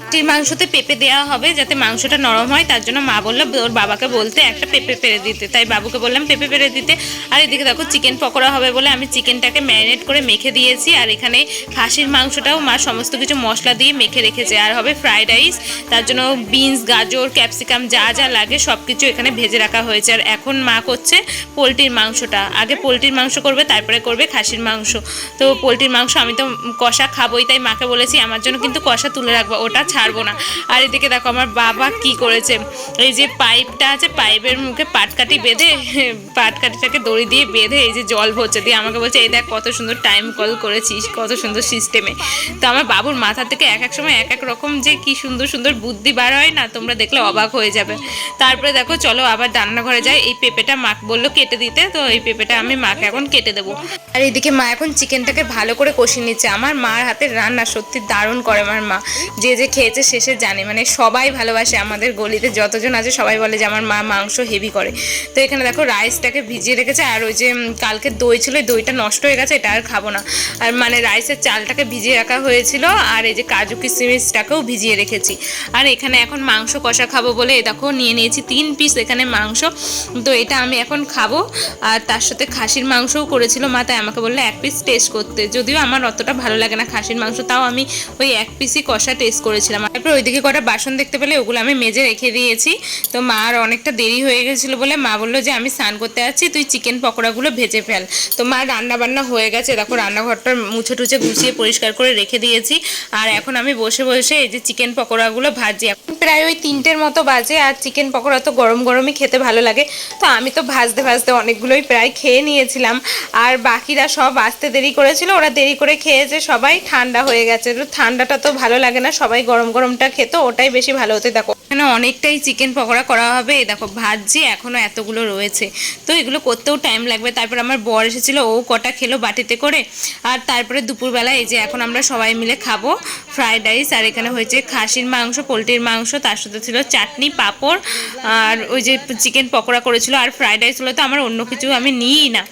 খাসির মাংসতে পেঁপে দেওয়া হবে যাতে মাংসটা নরম হয়, তার জন্য মা বললো ওর বাবাকে বলতে একটা পেঁপে পেরে দিতে, তাই বাবুকে বললাম পেঁপে পেরে দিতে। আর এদিকে দেখো চিকেন পকোড়া হবে বলে আমি চিকেনটাকে ম্যারিনেট করে মেখে দিয়েছি, আর এখানে খাসির মাংসটাও মা সমস্ত কিছু মশলা দিয়ে মেখে রেখেছে। আর হবে ফ্রাইড রাইস, তার জন্য বিনস, গাজর, ক্যাপসিকাম যা যা লাগে সব কিছু এখানে ভেজে রাখা হয়েছে। আর এখন মা করছে পোলট্রির মাংসটা, আগে পোলট্রির মাংস করবে তারপরে করবে খাসির মাংস। তো পোলট্রির মাংস আমি তো কষা খাবোই, তাই মাকে বলেছি আমার জন্য কিন্তু কষা তুলে রাখবো, ওটা ছাড়বো না। আর এদিকে দেখো আমার বাবা কি করেছে, এই যে পাইপটা আছে পাইপের মুখে পাটকাঠি বেঁধে, পাটকাঠিটাকে দড়ি দিয়ে বেঁধে এই যে জল ভরছে, দিয়ে আমাকে বলছে এই দেখ কত সুন্দর টাইম কল করেছিস, কত সুন্দর সিস্টেমে। তো আমার বাবুর মাথা থেকে এক এক সময় এক এক রকম যে কি সুন্দর সুন্দর বুদ্ধি বার হয় না, তোমরা দেখলে অবাক হয়ে যাবে। তারপরে দেখো চলো আবার রান্নাঘরে যাই, এই পেঁপেটা মা বললো কেটে দিতে, তো এই পেঁপেটা আমি মাকে এখন কেটে দেবো। আর এইদিকে মা এখন চিকেনটাকে ভালো করে কষিয়ে নিচ্ছে। আমার মার হাতের রান্না সত্যি দারুণ করে আমার মা, যে যে খেয়েছে শেষে জানে, মানে সবাই ভালোবাসে, আমাদের গলিতে যতজন আছে সবাই বলে যে আমার মা মাংস হেভি করে। তো এখানে দেখো রাইসটাকে ভিজিয়ে রেখেছে, আর ওই যে কালকে দই ছিল ওই দইটা নষ্ট হয়ে গেছে, এটা আর খাবো না। আর মানে রাইসের চালটাকে ভিজিয়ে রাখা হয়েছিল, আর এই যে কাজু কিশমিশটাকেও ভিজিয়ে রেখেছি। আর এখানে এখন মাংস কষা খাবো বলে দেখো নিয়ে নিয়েছি 3 পিস এখানে মাংস, তো এটা আমি এখন খাবো। আর তার সাথে খাসির মাংসও করেছিল মা, তাই আমাকে বললো 1 পিস টেস্ট করতে, যদিও আমার অতটা ভালো লাগে না খাসির মাংস, তাও আমি ওই 1 পিসই কষা টেস্ট করেছিলাম। তারপর ওইদিকে কটা বাসন দেখতে পেলে ওগুলো আমি মেজে রেখে দিয়েছি। তো মার অনেকটা দেরি হয়ে গেছিলো বলে মা বললো যে আমি স্নান করতে যাচ্ছি, তুই চিকেন পকোড়াগুলো ভেজে ফেল। তো মা রান্না বান্না হয়ে গেছে, দেখো রান্নাঘরটা মুছে টুছে গুছিয়ে পরিষ্কার করে রেখে দিয়েছি। আর এখন আমি বসে বসে এই যে চিকেন পকোড়াগুলো ভাজি, এখন প্রায় ওই 3টের মতো বাজে। আর চিকেন পকোড়া তো গরম গরমই খেতে ভালো লাগে, তো আমি তো ভাজতে ভাজতে অনেকগুলোই প্রায় খেয়ে নিয়েছিলাম। আর বাকিরা সব আসতে দেরি করেছিল, ওরা দেরি করে খেয়েছে, সবাই ঠান্ডা হয়ে গেছে। তো ঠান্ডাটা তো ভালো লাগে না, সবাই গরম গরমটা খেতো, ওটাই বেশি ভালো হতে। দেখো এখানে অনেকটাই চিকেন পকোড়া করা হবে, দেখো ভাজছি এখনও এতগুলো রয়েছে, তো এগুলো করতেও টাইম লাগবে। তারপর আমার বর এসেছিল, ও কটা খেলো বাটিতে করে। আর তারপরে দুপুরবেলা এই যে এখন আমরা সবাই মিলে খাবো ফ্রাইড রাইস, আর এখানে হয়েছে খাসির মাংস, পোলট্রির মাংস, তার সাথে ছিল চাটনি, পাঁপড়, আর ওই যে চিকেন পকোড়া করেছিল। আর ফ্রাইড রাইস হলে তো আমার অন্য কিছু আমি নিই না,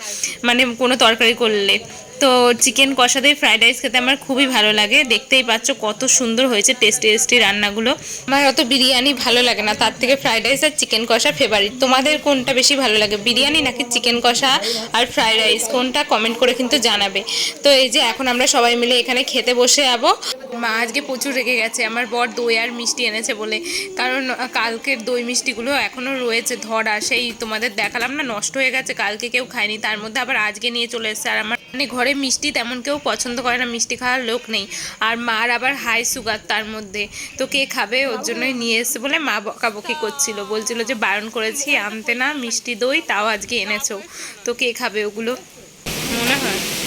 মানে কোনো তরকারি করলে। তো চিকেন কষা দিয়ে ফ্রাইড রাইস খেতে আমার খুবই ভালো লাগে, দেখতেই পাচ্ছ কত সুন্দর হয়েছে টেস্টি টেস্টি রান্নাগুলো। আমার অত বিরিয়ানি ভালো লাগে না, তার থেকে ফ্রাইড রাইস আর চিকেন কষা ফেভারিট। তোমাদের কোনটা বেশি ভালো লাগে, বিরিয়ানি নাকি চিকেন কষা আর ফ্রাইড রাইস, কোনটা কমেন্ট করে কিন্তু জানাবে। তো এই যে এখন আমরা সবাই মিলে এখানে খেতে বসে যাবো। মা আজকে প্রচুর রেগে গেছে, আমার বর দই আর মিষ্টি এনেছে বলে, কারণ কালকের দই মিষ্টিগুলো এখনও রয়েছে ধরা, সেই তোমাদের দেখালাম না নষ্ট হয়ে গেছে, কালকে কেউ খায়নি, তার মধ্যে আবার আজকে নিয়ে চলে এসেছে। আর আমার মানে ঘরে মিষ্টি তেমন কেউ পছন্দ করে না, মিষ্টি খাওয়ার লোক নেই, আর মার আবার হাই সুগার তার মধ্যে, তো কে খাবে, ওর জন্যই নিয়ে এসছে বলে মা বকাবকি করছিল, বলছিল যে বারণ করেছি আনতে না মিষ্টি দই, তাও আজকে এনেছো, তো কে খাবে ওগুলো মনে হয়।